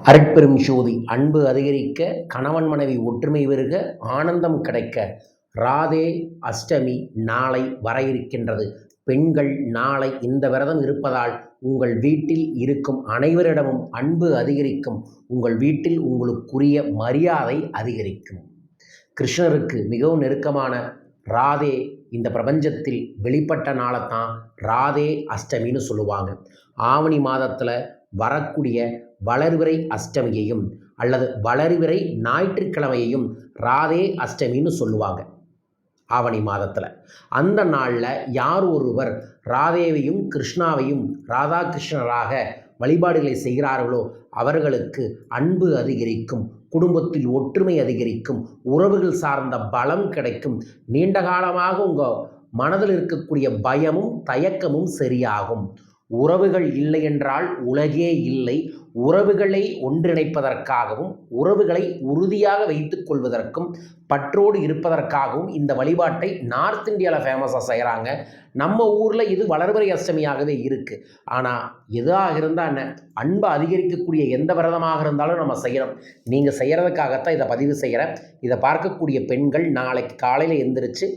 அருட்பெரும் ஜோதி அன்பு அதிகரிக்க, கணவன் மனைவி ஒற்றுமை பெருக, ஆனந்தம் கிடைக்க ராதே அஷ்டமி நாளை வர இருக்கின்றது. பெண்கள் நாளை இந்த விரதம் இருப்பதால் உங்கள் வீட்டில் இருக்கும் அனைவரிடமும் அன்பு அதிகரிக்கும். உங்கள் வீட்டில் உங்களுக்குரிய மரியாதை அதிகரிக்கும். கிருஷ்ணருக்கு மிகவும் நெருக்கமான ராதே இந்த பிரபஞ்சத்தில் வெளிப்பட்ட நாளைத்தான் ராதே அஷ்டமின்னு சொல்லுவாங்க. ஆவணி மாதத்தில் வரக்கூடிய வளர்விரை அஷ்டமியையும் அல்லது வளர்விரை ஞாயிற்றுக்கிழமையையும் ராதே அஷ்டமின்னு சொல்லுவாங்க. ஆவணி மாதத்தில் அந்த நாளில் யார் ஒருவர் ராதேவையும் கிருஷ்ணாவையும் ராதாகிருஷ்ணராக வழிபாடுகளை செய்கிறார்களோ அவர்களுக்கு அன்பு அதிகரிக்கும், குடும்பத்தில் ஒற்றுமை அதிகரிக்கும், உறவுகள் சார்ந்த பலம் கிடைக்கும், நீண்ட காலமாக உங்கள் மனதில் இருக்கக்கூடிய பயமும் தயக்கமும் சரியாகும். உறவுகள் இல்லை என்றால் உலகே இல்லை. உறவுகளை ஒன்றிணைப்பதற்காகவும் உறவுகளை உறுதியாக வைத்துக் கொள்வதற்கும் பற்றோடு இருப்பதற்காகவும் இந்த வழிபாட்டை நார்த் இந்தியாவில் ஃபேமஸாக செய்கிறாங்க. நம்ம ஊரில் இது வளர்பிறை அஷ்டமியாகவே இருக்குது. ஆனால் எதாக இருந்தால் என்ன, அன்பை அதிகரிக்கக்கூடிய எந்த விரதமாக இருந்தாலும் நம்ம செய்யணும். நீங்கள் செய்கிறதுக்காகத்தான் இதை பதிவு செய்கிறேன். இதை பார்க்கக்கூடிய பெண்கள் நாளைக்கு காலையில் எந்திரிச்சு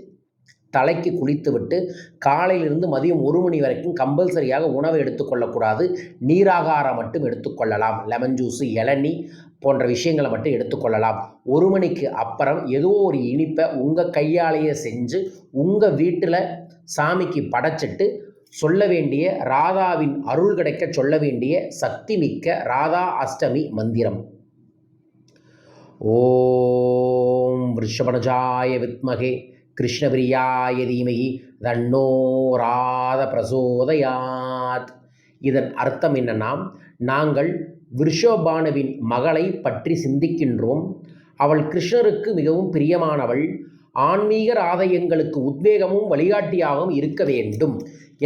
தலைக்கு குளித்து விட்டு காலையிலிருந்து மதியம் 1 மணி வரைக்கும் கம்பல்சரியாக உணவை எடுத்துக்கொள்ளக்கூடாது. நீராகாரம் மட்டும் எடுத்துக்கொள்ளலாம். லெமன் ஜூஸு, இளநீ போன்ற விஷயங்களை மட்டும் எடுத்துக்கொள்ளலாம். 1 மணிக்கு அப்புறம் ஏதோ ஒரு இனிப்பை உங்கள் கையாலேயே செஞ்சு உங்கள் வீட்டில் சாமிக்கு படைச்சிட்டு சொல்ல வேண்டிய ராதாவின் அருள் கிடைக்க சொல்ல வேண்டிய சக்தி மிக்க ராதா அஷ்டமி மந்திரம். ஓம் ரிஷபணஜாய வித்மகே கிருஷ்ணபிரியாய தீமகி தன்னோ ராத பிரசோதயாத். இதன் அர்த்தம் என்னன்னா, நாங்கள் விருஷபானுவின் மகளை பற்றி சிந்திக்கின்றோம். அவள் கிருஷ்ணருக்கு மிகவும் பிரியமானவள். ஆன்மீக ராதை எங்களுக்கு உத்வேகமும் வழிகாட்டியாகவும் இருக்க வேண்டும்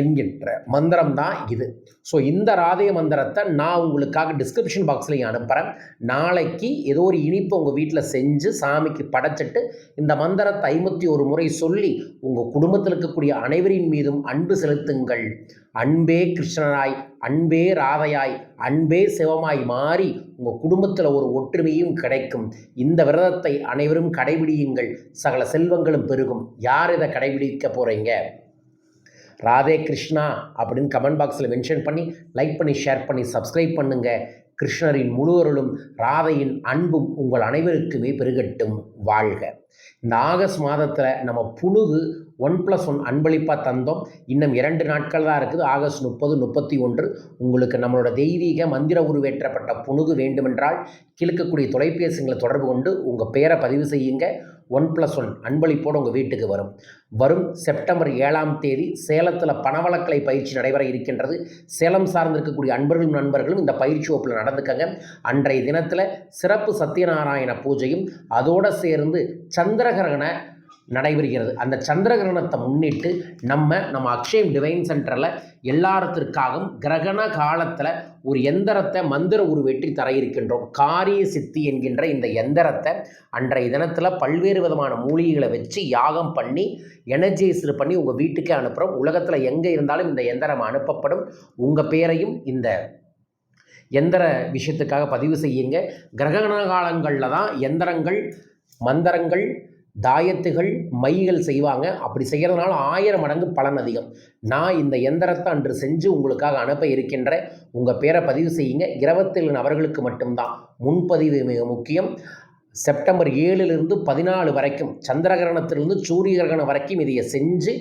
என்கின்ற மந்திரம் தான் இது. ஸோ இந்த ராதே மந்திரத்தை நான் உங்களுக்காக டிஸ்கிரிப்ஷன் பாக்ஸ்லையும் அனுப்புகிறேன். நாளைக்கு ஏதோ ஒரு இனிப்பு உங்கள் வீட்டில் செஞ்சு சாமிக்கு படைச்சிட்டு இந்த மந்திரத்தை 51 முறை சொல்லி உங்கள் குடும்பத்தில் இருக்கக்கூடிய அனைவரின் மீதும் அன்பு செலுத்துங்கள். அன்பே கிருஷ்ணனாய், அன்பே ராதையாய், அன்பே சிவமாய் மாறி உங்கள் குடும்பத்தில் ஒரு ஒற்றுமையும் கிடைக்கும். இந்த விரதத்தை அனைவரும் கடைபிடியுங்கள், சகல செல்வங்களும் பெருகும். யார் இதை கடைபிடிக்க போகிறீங்க? ராதே கிருஷ்ணா அப்படின்னு கமெண்ட் பாக்ஸில் மென்ஷன் பண்ணி லைக் பண்ணி ஷேர் பண்ணி சப்ஸ்கிரைப் பண்ணுங்கள். கிருஷ்ணரின் முழு அருளும் ராதையின் அன்பும் உங்கள் அனைவருக்குமே பெருகட்டும். வாழ்க. இந்த ஆகஸ்ட் மாதத்தில் நம்ம புனுகு 1+1 அன்பளிப்பாக தந்தோம். இன்னும் 2 நாட்கள் தான் இருக்குது. ஆகஸ்ட் 30, 31 உங்களுக்கு நம்மளோட தெய்வீக மந்திர உருவேற்றப்பட்ட புனுகு வேண்டுமென்றால் கிழக்கக்கூடிய தொலைபேசிகளை தொடர்பு கொண்டு உங்கள் பெயரை பதிவு செய்யுங்க. 1+1 அன்பளிப்போடு உங்கள் வீட்டுக்கு வரும் செப்டம்பர் 7ஆம் தேதி சேலத்தில் பணவளக்கலை பயிற்சி நடைபெற இருக்கின்றது. சேலம் சார்ந்திருக்கக்கூடிய அன்பர்களும் நண்பர்களும் இந்த பயிற்சி வகுப்பில் நடந்துக்கங்க. அன்றைய தினத்தில் சிறப்பு சத்யநாராயண பூஜையும் அதோடு சேர்ந்து சந்திரகிரகண நடைபெறுகிறது. அந்த சந்திரகிரகணத்தை முன்னிட்டு நம்ம அக்ஷயம் டிவைன் சென்டரில் எல்லாத்திற்காகவும் கிரகண காலத்தில் ஒரு எந்திரத்தை மந்திர உருவேற்றி தர இருக்கின்றோம். காரிய சித்தி என்கின்ற இந்த எந்திரத்தை அன்றைய தினத்தில் பல்வேறு விதமான மூலிகைகளை வச்சு யாகம் பண்ணி எனர்ஜைஸ்டு பண்ணி உங்கள் வீட்டுக்கே அனுப்புகிறோம். உலகத்தில் எங்கே இருந்தாலும் இந்த எந்திரம் அனுப்பப்படும். உங்கள் பேரையும் இந்த எந்திர விஷயத்துக்காக பதிவு செய்யுங்க. கிரகண காலங்களில் தான் எந்திரங்கள், மந்திரங்கள், தாயத்துகள், மைகள் செய்வாங்க. அப்படி செய்கிறதுனால 1000 மடங்கு பலன் அதிகம். நான் இந்த எந்திரத்தை அன்று செஞ்சு உங்களுக்காக அனுப்ப இருக்கின்ற. உங்கள் பேரை பதிவு செய்யுங்க. 27 நபர்களுக்கு மட்டும்தான் முன்பதிவு மிக முக்கியம். செப்டம்பர் 7லிருந்து 14 வரைக்கும் சந்திரகிரகணத்திலிருந்து சூரிய கிரகணம் வரைக்கும் இதை செஞ்சு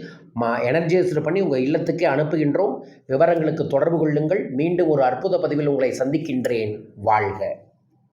எனர்ஜைஸ்டு பண்ணி உங்கள் இல்லத்துக்கே அனுப்புகின்றோம். விவரங்களுக்கு தொடர்பு கொள்ளுங்கள். மீண்டும் ஒரு அற்புத பதிவில் உங்களை சந்திக்கின்றேன். வாழ்க.